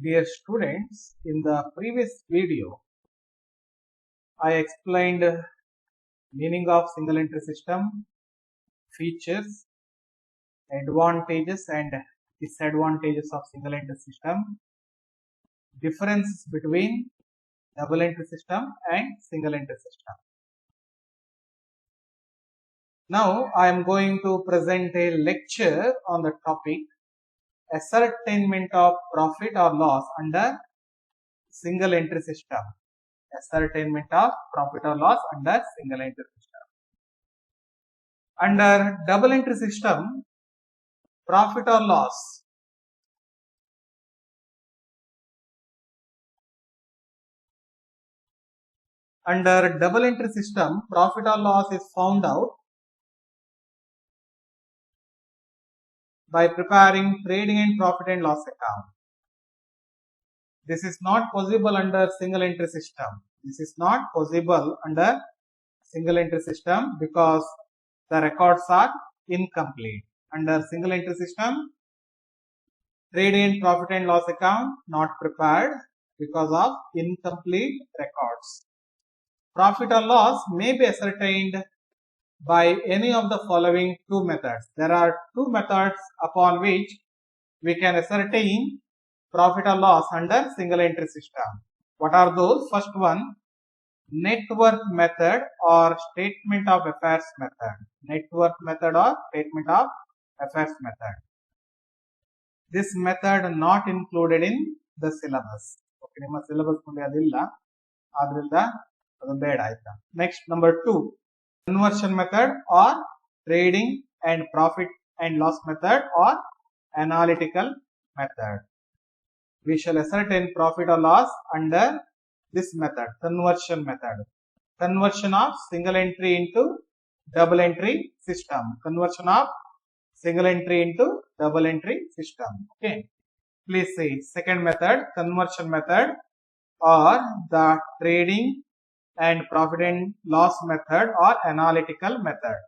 Dear students, in the previous video, I explained meaning of single entry system, features, advantages and disadvantages of single entry system, difference between double entry system and single entry system. Now I am going to present a lecture on the topic ascertainment of profit or loss under single entry system. Ascertainment of profit or loss under single entry system. Under double entry system, profit or loss under double entry system, profit or loss is found out by preparing trading and profit and loss account. This is not possible under single entry system. This is not possible under single entry system because the records are incomplete. Under single entry system, trading and profit and loss account not prepared because of incomplete records. Profit or loss may be ascertained by any of the following two methods. There are two methods upon which we can ascertain profit or loss under single entry system. What are those? First one, net worth method or statement of affairs method. Net worth method or statement of affairs method. This method not included in the syllabus. Okay, ನಿಮ್ಮ syllabus ನಲ್ಲಿ ಅದಿಲ್ಲ, ಆದ್ರಿಂದ ಅದು ಬೇಡ ಆಯ್ತಾ. Next, number 2, conversion method or trading and profit and loss method or analytical method. We shall ascertain profit or loss under this method, conversion method. Conversion of single entry into double entry system. Conversion of single entry into double entry system. Okay. Please see second method, conversion method or the trading and profit and loss method or analytical method.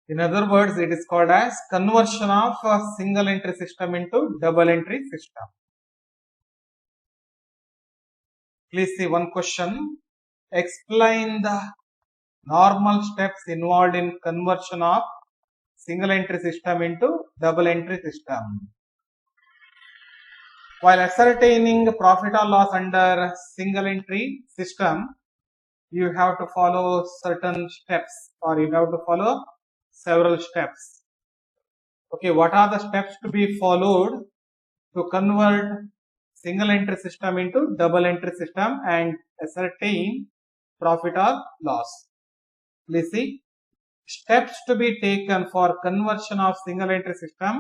In other words, it is called as conversion of a single entry system into double entry system. Please see one question. Explain the normal steps involved in conversion of single entry system into double entry system. While ascertaining profit or loss under single entry system, you have to follow certain steps or you have to follow several steps. Okay, what are the steps to be followed to convert single entry system into double entry system and ascertain profit or loss? Please see. Steps to be taken for conversion of single entry system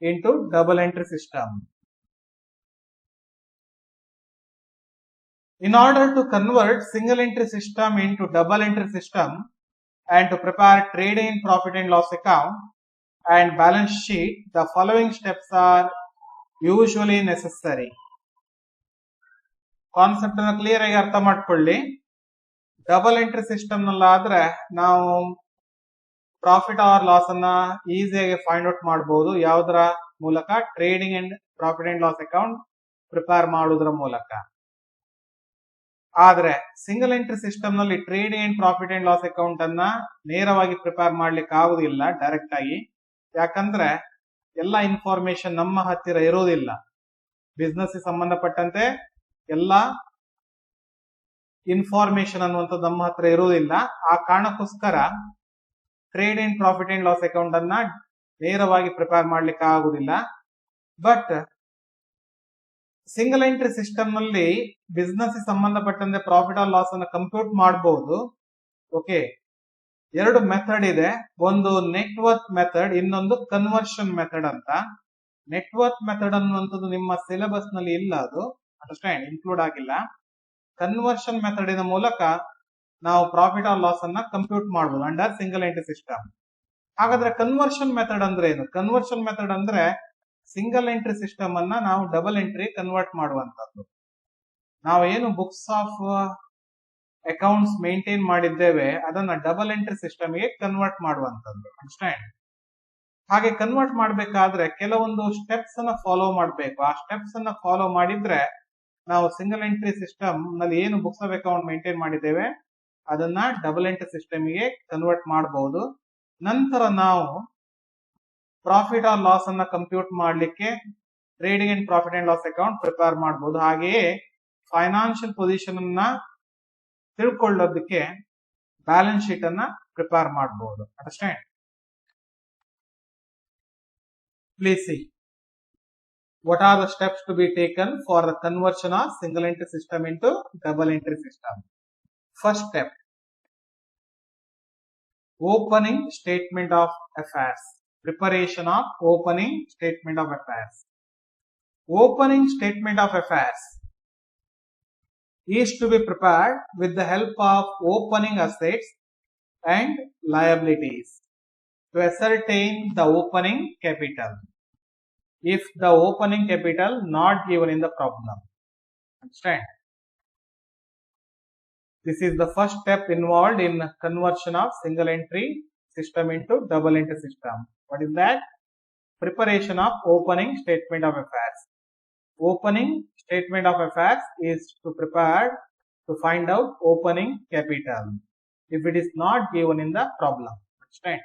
into double entry system. In order to convert single entry system into double entry system and to prepare trading and profit and loss account and balance sheet, the following steps are usually necessary. Concept ಅನ್ನು clear ಆಗಿ ಅರ್ಥ ಮಾಡ್ಕೊಳ್ಳಿ. Double entry system ನಲ್ಲಾದ್ರೆ ನಾವು profit or loss ಅನ್ನ ಈಸಿಯಾಗಿ find out ಮಾಡಬಹುದು. ಯಾವುದರ ಮೂಲಕ? Trading and profit and loss account prepare ಮಾಡುವುದರ ಮೂಲಕ. ಆದ್ರೆ ಸಿಂಗಲ್ ಎಂಟ್ರಿ ಸಿಸ್ಟಮ್ ನಲ್ಲಿ trading and profit and loss account ಅನ್ನ ನೇರವಾಗಿ ಪ್ರಿಪೇರ್ ಮಾಡ್ಲಿಕ್ಕೆ ಆಗುದಿಲ್ಲ ಡೈರೆಕ್ಟ್ ಆಗಿ. ಯಾಕಂದ್ರೆ ಎಲ್ಲ ಇನ್ಫಾರ್ಮೇಶನ್ ನಮ್ಮ ಹತ್ತಿರ ಇರೋದಿಲ್ಲ. ಬಿಸ್ನೆಸ್ ಸಂಬಂಧಪಟ್ಟಂತೆ ಎಲ್ಲ ಇನ್ಫಾರ್ಮೇಶನ್ ಅನ್ನುವಂಥದ್ದು ನಮ್ಮ ಹತ್ರ ಇರುವುದಿಲ್ಲ. ಆ ಕಾರಣಕ್ಕೋಸ್ಕರ trade and profit and loss account ಅನ್ನ ನೇರವಾಗಿ ಪ್ರಿಪೇರ್ ಮಾಡ್ಲಿಕ್ಕೆ ಆಗುದಿಲ್ಲ. ಬಟ್ ಸಿಂಗಲ್ ಎಂಟ್ರಿ ಸಿಸ್ಟಮ್ ನಲ್ಲಿ ಬಿಸ್ನೆಸ್ ಸಂಬಂಧಪಟ್ಟಂತೆ ಪ್ರಾಫಿಟ್ ಆರ್ ಲಾಸ್ ಅನ್ನು ಕಂಪ್ಯೂಟ್ ಮಾಡಬಹುದು. ಓಕೆ, ಎರಡು ಮೆಥಡ್ ಇದೆ. ಒಂದು ನೆಟ್ವರ್ಕ್ ಮೆಥಡ್, ಇನ್ನೊಂದು ಕನ್ವರ್ಷನ್ ಮೆಥಡ್ ಅಂತ. ನೆಟ್ವರ್ಕ್ ಮೆಥಡ್ ಅನ್ನುವಂಥದ್ದು ನಿಮ್ಮ ಸಿಲೆಬಸ್ ನಲ್ಲಿ ಇಲ್ಲ, ಅದು ಅಂಡರ್ಸ್ಟ್ಯಾಂಡ್ ಇನ್ಕ್ಲೂಡ್ ಆಗಿಲ್ಲ. ಕನ್ವರ್ಷನ್ ಮೆಥಡಿನ ಮೂಲಕ ನಾವು ಪ್ರಾಫಿಟ್ ಆರ್ ಲಾಸ್ ಅನ್ನ ಕಂಪ್ಯೂಟ್ ಮಾಡಬಹುದು ಅಂಡರ್ ಸಿಂಗಲ್ ಎಂಟ್ರಿ ಸಿಸ್ಟಮ್. ಹಾಗಾದ್ರೆ ಕನ್ವರ್ಷನ್ ಮೆಥಡ್ ಅಂದ್ರೆ ಏನು? ಕನ್ವರ್ಷನ್ ಮೆಥಡ್ ಅಂದ್ರೆ ಸಿಂಗಲ್ ಎಂಟ್ರಿ ಸಿಸ್ಟಮ್ ಅನ್ನ ನಾವು ಡಬಲ್ ಎಂಟ್ರಿ ಕನ್ವರ್ಟ್ ಮಾಡುವಂತದ್ದು. ನಾವು ಏನು ಬುಕ್ಸ್ ಆಫ್ ಅಕೌಂಟ್ಸ್ ಮೇಂಟೈನ್ ಮಾಡಿದ್ದೇವೆ ಅದನ್ನ ಡಬಲ್ ಎಂಟ್ರಿ ಸಿಸ್ಟಮ್ ಗೆ ಕನ್ವರ್ಟ್ ಮಾಡುವಂತದ್ದು. ಅಂಡರ್ಸ್ಟ್ಯಾಂಡ್? ಹಾಗೆ ಕನ್ವರ್ಟ್ ಮಾಡಬೇಕಾದ್ರೆ ಕೆಲವೊಂದು ಸ್ಟೆಪ್ಸ್ ಅನ್ನ ಫಾಲೋ ಮಾಡಬೇಕು. ಆ ಸ್ಟೆಪ್ಸ್ ಅನ್ನ ಫಾಲೋ ಮಾಡಿದ್ರೆ ನಾವು ಸಿಂಗಲ್ ಎಂಟ್ರಿ ಸಿಸ್ಟಮ್ ನಲ್ಲಿ ಏನು ಬುಕ್ಸ್ ಆಫ್ ಅಕೌಂಟ್ ಮೇಂಟೈನ್ ಮಾಡಿದ್ದೇವೆ ಅದನ್ನ ಡಬಲ್ ಎಂಟ್ರಿ ಸಿಸ್ಟಮ್ ಗೆ ಕನ್ವರ್ಟ್ ಮಾಡಬಹುದು. ನಂತರ ನಾವು ಪ್ರಾಫಿಟ್ ಆರ್ ಲಾಸ್ ಅನ್ನ ಕಂಪ್ಯೂಟ್ ಮಾಡಲಿಕ್ಕೆ trading and profit and loss account prepare ಮಾಡಬಹುದು. ಹಾಗೆಯೇ ಫೈನಾನ್ಷಿಯಲ್ ಪೊಸಿಷನ್ ಅನ್ನ ತಿಳ್ಕೊಳ್ಳೋದಕ್ಕೆ ಬ್ಯಾಲೆನ್ಸ್ ಶೀಟ್ ಅನ್ನ ಪ್ರಿಪೇರ್ ಮಾಡಬಹುದು. Understand? Please see what are the steps to be taken for the conversion of single entry system into double entry system. First step, opening statement of affairs. Preparation of opening statement of affairs. Opening statement of affairs is to be prepared with the help of opening assets and liabilities to ascertain the opening capital if the opening capital not given in the problem. Understand? This is the first step involved in conversion of single entry system into double entry system. What is that? Preparation of opening statement of affairs. Opening statement of affairs is to prepare to find out opening capital if it is not given in the problem. Understand?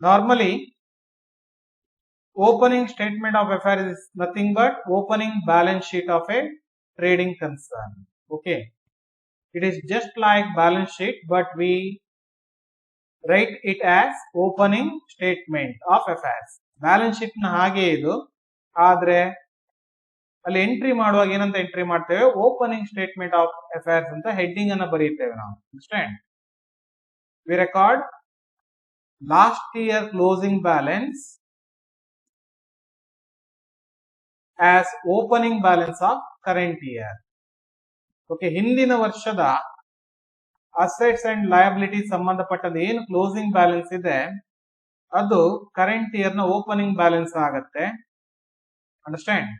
Normally, opening statement of affairs is nothing but opening balance sheet of a trading concern. Okay, it is just like balance sheet, but we write it as opening statement of affairs. Balance sheet na hage idu, ಆದ್ರೆ ಅಲ್ಲಿ entry ಮಾಡುವಾಗ ಏನಂತ entry ಮಾಡ್ತೇವೆ, opening statement of affairs ಅಂತ heading ಅನ್ನ ಬರೀತೇವೆ ನಾವು. Understand? We record last year closing balance as opening balance of current year. Okay, ಹಿಂದಿನ ವರ್ಷದ ಅಸೆಟ್ಸ್ ಅಂಡ್ ಲಯಬಿಲಿಟಿ ಸಂಬಂಧಪಟ್ಟದ ಏನು ಕ್ಲೋಸಿಂಗ್ ಬ್ಯಾಲೆನ್ಸ್ ಇದೆ ಅದು ಕರೆಂಟ್ ಇಯರ್ ನ ಓಪನಿಂಗ್ ಬ್ಯಾಲೆನ್ಸ್ ಆಗುತ್ತೆ. ಅಂಡರ್ಸ್ಟ್ಯಾಂಡ್?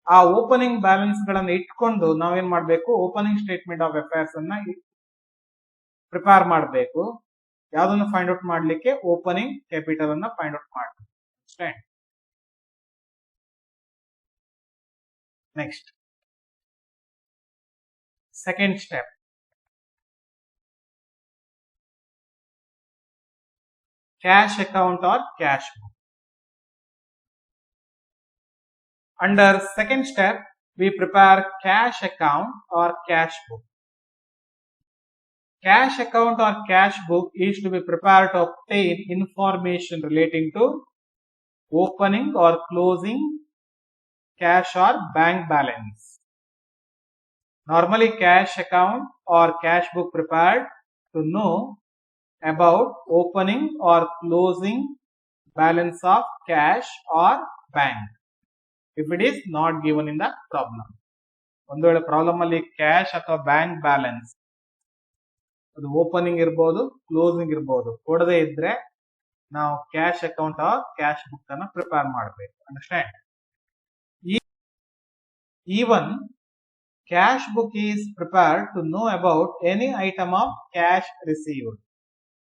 ಆ ಓಪನಿಂಗ್ ಬ್ಯಾಲೆನ್ಸ್ ಗಳನ್ನ ಇಟ್ಕೊಂಡು ನಾವೇನ್ ಮಾಡ್ಬೇಕು, ಓಪನಿಂಗ್ ಸ್ಟೇಟ್ಮೆಂಟ್ ಆಫ್ ಅಫೇರ್ಸ್ ಅನ್ನ ಪ್ರಿಪೇರ್ ಮಾಡಬೇಕು. ಯಾವ್ದನ್ನ ಫೈಂಡ್ ಔಟ್ ಮಾಡ್ಲಿಕ್ಕೆ? ಓಪನಿಂಗ್ ಕ್ಯಾಪಿಟಲ್ ಅನ್ನ ಫೈಂಡ್ ಔಟ್ ಮಾಡಬೇಕು. Understand? Next, second step, cash account or cash book. Under second step, we prepare cash account or cash book. Cash account or cash book is to be prepared to obtain information relating to opening or closing cash or bank balance. Normally, cash account or cash book prepared to know about opening or closing balance of cash or bank if it is not given in the problem. ಒಂದು ವೇಳೆ problem ಅಲ್ಲಿ cash ಅಥವಾ bank balance ಅದು opening ಇರಬಹುದು, closing ಇರಬಹುದು, ಕೊಡದೇ ಇದ್ರೆ ನಾವು cash account or cash book ಅನ್ನ ಪ್ರಿಪೇರ್ ಮಾಡಬೇಕು. Understand? Even cash book is prepared to know about any item of cash received.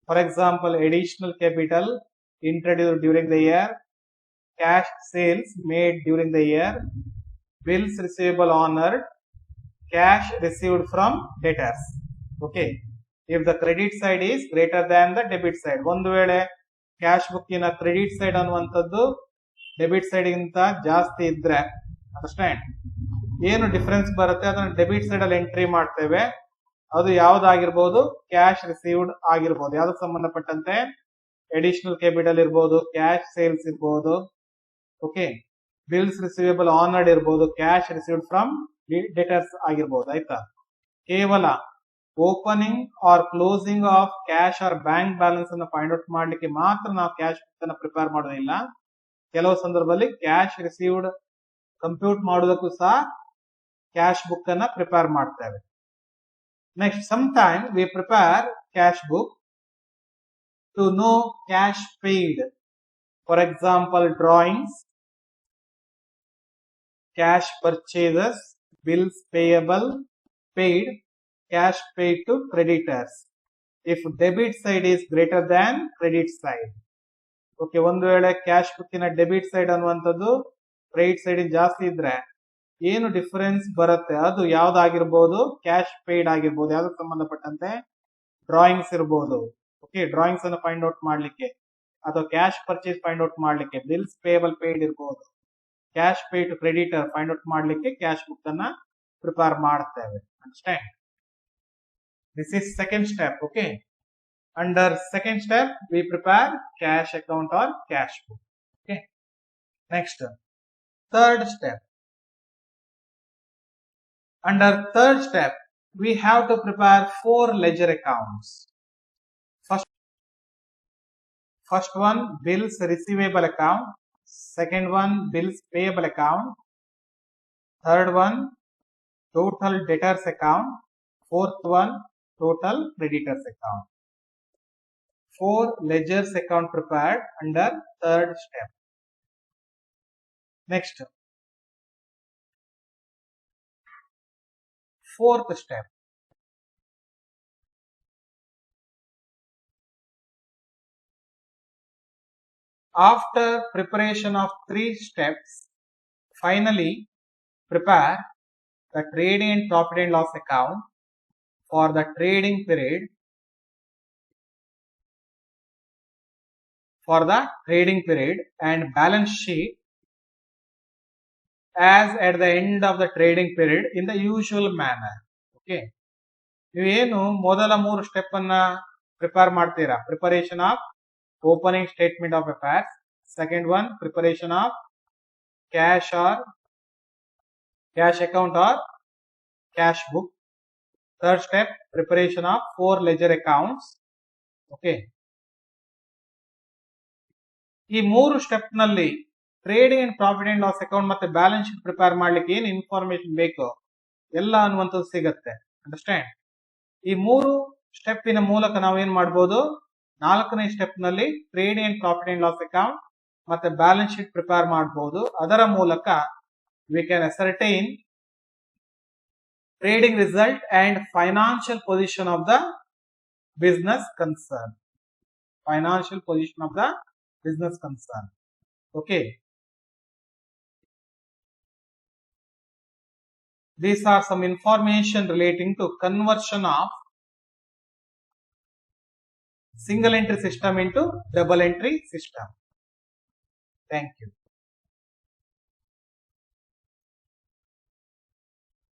For example, additional capital introduced during the year, cash sales made during the year, bills receivable honored, cash received from debtors. Okay, if the credit side is greater than the debit side. ಒಂದು ವೇಳೆ cash ಬುಕ್ಕಿನ credit side ಅನ್ನುವಂಥದ್ದು debit side ಗಿಂತ ಜಾಸ್ತಿ ಇದ್ರೆ, understand, ಏನು difference ಬರುತ್ತೆ ಅದನ್ನ debit side ಅಲ್ಲಿ ಎಂಟ್ರಿ ಮಾಡ್ತೇವೆ. ಅದು ಯಾವ್ದಾಗಿರ್ಬೋದು? ಕ್ಯಾಶ್ ರಿಸೀವ್ಡ್ ಆಗಿರ್ಬೋದು. ಯಾವ್ದಕ್ಕೆ ಸಂಬಂಧಪಟ್ಟಂತೆ? ಅಡಿಷನಲ್ ಕ್ಯಾಪಿಟಲ್ ಇರ್ಬೋದು, ಕ್ಯಾಶ್ ಸೇಲ್ಸ್ ಇರ್ಬೋದು, ಓಕೆ, ಬಿಲ್ಸ್ ರಿಸೀವೇಬಲ್ ಆನರ್ಡ್ ಇರ್ಬೋದು, ಕ್ಯಾಶ್ ರಿಸೀವ್ಡ್ ಫ್ರಮ್ ಡೆಟರ್ಸ್ ಆಗಿರ್ಬೋದು. ಆಯ್ತಾ? ಕೇವಲ opening or closing of cash or bank balance ಅನ್ನು ಫೈಂಡ್ ಔಟ್ ಮಾಡ್ಲಿಕ್ಕೆ ಮಾತ್ರ ನಾವು ಕ್ಯಾಶ್ ಬುಕ್ ಅನ್ನು ಪ್ರಿಪೇರ್ ಮಾಡೋದಿಲ್ಲ. ಕೆಲವು ಸಂದರ್ಭದಲ್ಲಿ ಕ್ಯಾಶ್ ರಿಸೀವ್ಡ್ ಕಂಪ್ಯೂಟ್ ಮಾಡೋದಕ್ಕೂ ಸಹ ಕ್ಯಾಶ್ ಬುಕ್ ಅನ್ನ ಪ್ರಿಪೇರ್ ಮಾಡ್ತೇವೆ. Next, some time we prepare cash book to know cash paid. For example, drawings, cash purchases, bills payable, paid, cash paid to creditors if debit side is greater than credit side. Okay, ಒಂದು ವೇಳೆ cash ಬುಕ್ಕಿನ debit side ಅನ್ನುವಂಥದ್ದು credit side ಜಾಸ್ತಿ ಇದ್ರೆ ಏನು difference ಬರುತ್ತೆ ಅದು ಯಾವ್ದಾಗಿರ್ಬೋದು, cash paid ಆಗಿರ್ಬೋದು, ಯಾವ್ದಕ್ಕೆ ಸಂಬಂಧಪಟ್ಟಂತೆ ಡ್ರಾಯಿಂಗ್ಸ್ ಇರ್ಬೋದು. ಓಕೆ, ಡ್ರಾಯಿಂಗ್ಸ್ ಅನ್ನು ಫೈಂಡ್ ಔಟ್ ಮಾಡ್ಲಿಕ್ಕೆ ಅಥವಾ ಕ್ಯಾಶ್ ಪರ್ಚೇಸ್ ಫೈಂಡ್ ಔಟ್ ಮಾಡ್ಲಿಕ್ಕೆ, ಬಿಲ್ಸ್ ಪೇಬಲ್ ಪೇಯ್ಡ್ ಇರ್ಬೋದು, cash pay to creditor find out ಮಾಡ್ಲಿಕ್ಕೆ ಕ್ಯಾಶ್ ಬುಕ್ ಅನ್ನ ಪ್ರಿಪೇರ್ ಮಾಡ್ತೇವೆ. Understand? This is second step. Okay, under second step we prepare cash account or cash book. Okay, next third step. Under third step we have to prepare 4 ledger accounts. First one, bills receivable account. Second one, bills payable account. Third one, total debtors account. Fourth one, total creditors account. 4 ledgers account prepared under third step. Next, fourth step. After preparation of 3 steps, finally prepare the trading and profit and loss account for the trading period and balance sheet as at the end of the trading period in the usual manner. Okay, ನೀವೇನು ಮೊದಲ 3 step ಅನ್ನ prepare ಮಾಡ್ತೀರಾ, preparation of opening statement of affairs, second one preparation of cash account or cash book, third step preparation of 4 ledger accounts. Okay, ಈ 3 step ನಲ್ಲಿ trading and profit and loss account ಮತ್ತೆ balance sheet prepare ಮಾಡ್ಲಿಕ್ಕೆ ಏನು information ಬೇಕೋ ಎಲ್ಲ ಅನ್ನುವಂಥದ್ದು ಸಿಗುತ್ತೆ. Understand? ಈ 3 ಸ್ಟೆಪ್ಪಿನ ಮೂಲಕ ನಾವು ಏನ್ ಮಾಡ್ಬೋದು, 4ನೇ ಸ್ಟೆಪ್ ನಲ್ಲಿ trading and profit and loss account ಮತ್ತೆ ಬ್ಯಾಲೆನ್ಸ್ ಶೀಟ್ ಪ್ರಿಪೇರ್ ಮಾಡಬಹುದು. ಅದರ ಮೂಲಕ we can ascertain trading result and financial position of the business concern. Okay, these are some information relating to conversion of single entry system into double entry system. Thank you.